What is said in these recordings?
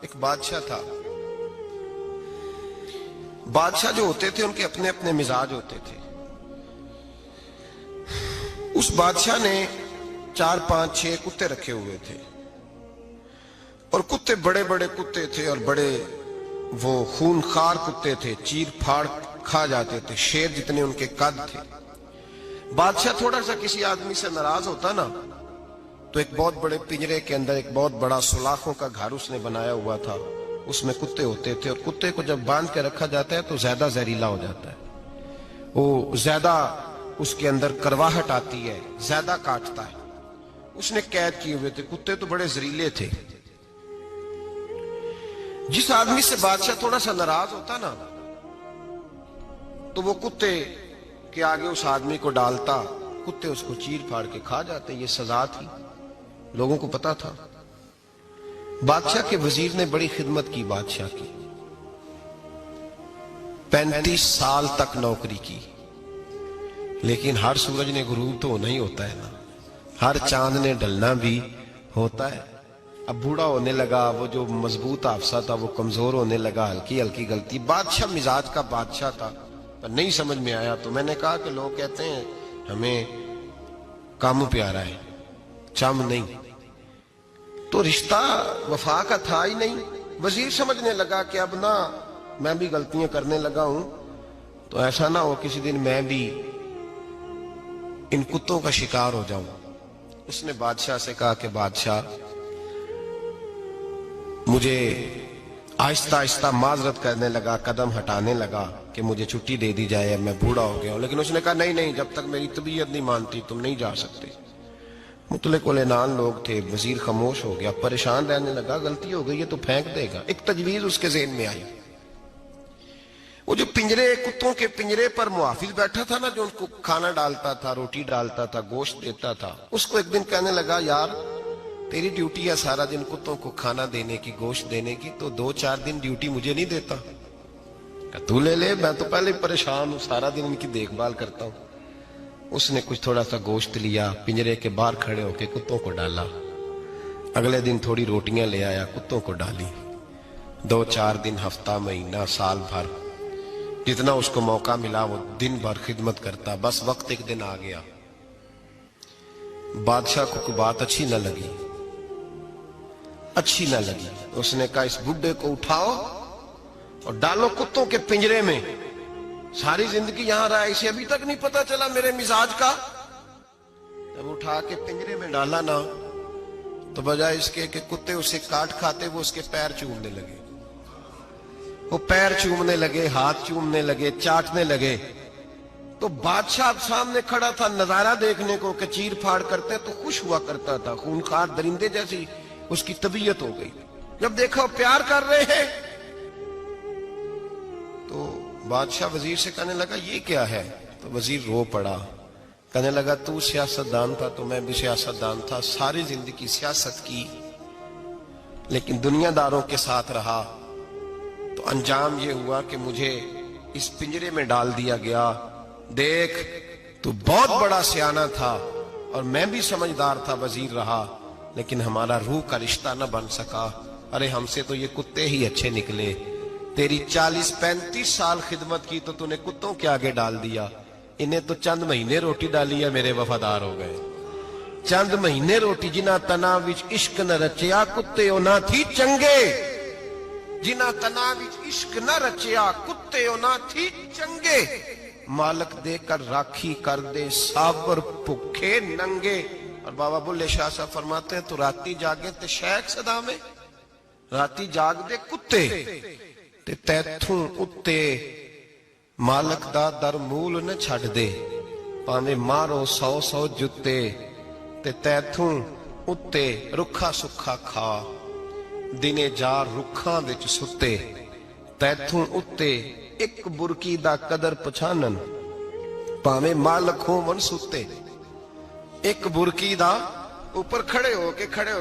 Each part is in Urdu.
ایک بادشاہ تھا. بادشاہ جو ہوتے تھے ان کے اپنے اپنے مزاج ہوتے تھے. اس بادشاہ نے 4 5 6 کتے رکھے ہوئے تھے اور کتے بڑے بڑے کتے تھے اور بڑے وہ خونخوار کتے تھے, چیر پھاڑ کھا جاتے تھے, شیر جتنے ان کے قد تھے. بادشاہ تھوڑا سا کسی آدمی سے ناراض ہوتا نا تو ایک بہت بڑے پنجرے کے اندر ایک بہت بڑا سلاخوں کا گھر اس نے بنایا ہوا تھا, اس میں کتے ہوتے تھے اور کتے کو جب باندھ کے رکھا جاتا ہے تو زیادہ زہریلا ہو جاتا ہے, وہ زیادہ اس کے اندر کرواہٹ آتی ہے, زیادہ کاٹتا ہے. اس نے قید کیے ہوئے تھے. کتے تو بڑے زہریلے تھے. جس آدمی سے بادشاہ تھوڑا سا ناراض ہوتا نا تو وہ کتے کے آگے اس آدمی کو ڈالتا, کتے اس کو چیر پھاڑ کے کھا جاتے. یہ سزا تھی, لوگوں کو پتا تھا. بادشاہ کے وزیر نے بڑی خدمت کی بادشاہ کی, 35 سال تک نوکری کی. لیکن ہر سورج نے غروب تو ہونا ہی ہوتا ہے نا, ہر چاند نے ڈلنا بھی ہوتا ہے. اب بوڑھا ہونے لگا, وہ جو مضبوط حافظہ تھا وہ کمزور ہونے لگا, ہلکی ہلکی غلطی. بادشاہ مزاج کا بادشاہ تھا, پر نہیں سمجھ میں آیا. تو میں نے کہا کہ لوگ کہتے ہیں ہمیں کام پیارا ہے, چم نہیں. تو رشتہ وفا کا تھا ہی نہیں. وزیر سمجھنے لگا کہ اب نہ میں بھی غلطیاں کرنے لگا ہوں تو ایسا نہ ہو کسی دن میں بھی ان کتوں کا شکار ہو جاؤں. اس نے بادشاہ سے کہا کہ بادشاہ مجھے آہستہ آہستہ معذرت کرنے لگا, قدم ہٹانے لگا کہ مجھے چھٹی دے دی جائے, میں بوڑھا ہو گیا ہوں. لیکن اس نے کہا نہیں نہیں, جب تک میری طبیعت نہیں مانتی تم نہیں جا سکتے. مطلق العنان لوگ تھے. وزیر خاموش ہو گیا, پریشان رہنے لگا. غلطی ہو گئی ہے تو پھینک دے گا. ایک تجویز اس کے ذہن میں آئی. وہ جو پنجرے, کتوں کے پنجرے پر محافظ بیٹھا تھا نا, جو ان کو کھانا ڈالتا تھا, روٹی ڈالتا تھا, گوشت دیتا تھا, اس کو ایک دن کہنے لگا یار تیری ڈیوٹی ہے سارا دن کتوں کو کھانا دینے کی, گوشت دینے کی, تو 2 4 دن ڈیوٹی مجھے نہیں دیتا؟ تو لے لے, میں تو پہلے پریشان ہوں, سارا دن ان کی دیکھ بھال کرتا ہوں. اس نے کچھ تھوڑا سا گوشت لیا, پنجرے کے باہر کھڑے ہو کے کتوں کو ڈالا. اگلے دن تھوڑی روٹیاں لے آیا, کتوں کو ڈالی. 2 4 دن, ہفتہ, مہینہ, سال بھر, جتنا اس کو موقع ملا وہ دن بھر خدمت کرتا. بس وقت ایک دن آ گیا, بادشاہ کو کوئی بات اچھی نہ لگی. اس نے کہا اس بڈھے کو اٹھاؤ اور ڈالو کتوں کے پنجرے میں. ساری زندگی یہاں رہا, اسے ابھی تک نہیں پتا چلا میرے مزاج کا. جب اٹھا کے پنجرے میں ڈالا نا تو بجائے اس کے کہ کتے اسے کاٹ کھاتے, وہ اس کے پیر چومنے لگے. وہ پیر چومنے لگے, ہاتھ چومنے لگے, چاٹنے لگے. تو بادشاہ سامنے کھڑا تھا نظارہ دیکھنے کو کہ چیر پھاڑ کرتے تو خوش ہوا کرتا تھا. خونخوار درندے جیسی اس کی طبیعت ہو گئی. جب دیکھا وہ پیار کر رہے ہیں تو بادشاہ وزیر سے کہنے لگا یہ کیا ہے؟ تو وزیر رو پڑا, کہنے لگا تو سیاستدان تھا تو میں بھی سیاستدان تھا, ساری زندگی سیاست کی لیکن دنیا داروں کے ساتھ رہا, تو انجام یہ ہوا کہ مجھے اس پنجرے میں ڈال دیا گیا. دیکھ تو بہت بڑا سیانہ تھا اور میں بھی سمجھدار تھا, وزیر رہا, لیکن ہمارا روح کا رشتہ نہ بن سکا. ارے ہم سے تو یہ کتے ہی اچھے نکلے. تیری 40 35 سال خدمت کی تو نے کتوں کے آگے ڈال دیا. انہیں تو چند مہینے روٹی ڈالی ہے, میرے وفادار ہو گئے. چند مہینے روٹی, جنہ تنا وچ عشق نہ رچیا کتے نہ تھی چنگے. جنہ تنا وچ عشق نہ رچیا کتے نہ تھی چنگے. مالک دے کر راکھی کر دے صابر بھوکے ننگے. اور بابا بلے شاہ صاحب فرماتے ہیں تو راتی جاگے تے شیخ صدا میں, راتی جاگ دے کتے تے تیتھوں اتے مالک دا در مول نہ چھڑ دے. پاویں مارو 100 جتے تے تیتھوں اتے رکھا سکھا کھا. دنے جار رکھاں وچ ستے تیتھوں اتے ایک برکی دا قدر پچھانن. پاویں مالک ہو من ستے. ایک برکی دا اوپر کھڑے ہو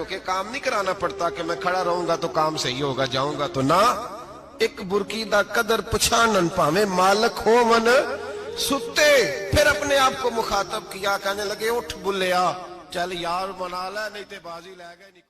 کے کام نہیں کرانا پڑتا کہ میں کھڑا رہوں گا تو کام صحیح ہوگا, جاؤں گا تو نہ. ایک برکی دا قدر پچھانن پاویں مالک ہو من ستے. پھر اپنے آپ کو مخاطب کیا, کہنے لگے اٹھ بلیا, چل یار منا لے نہیں تے بازی لے گئے.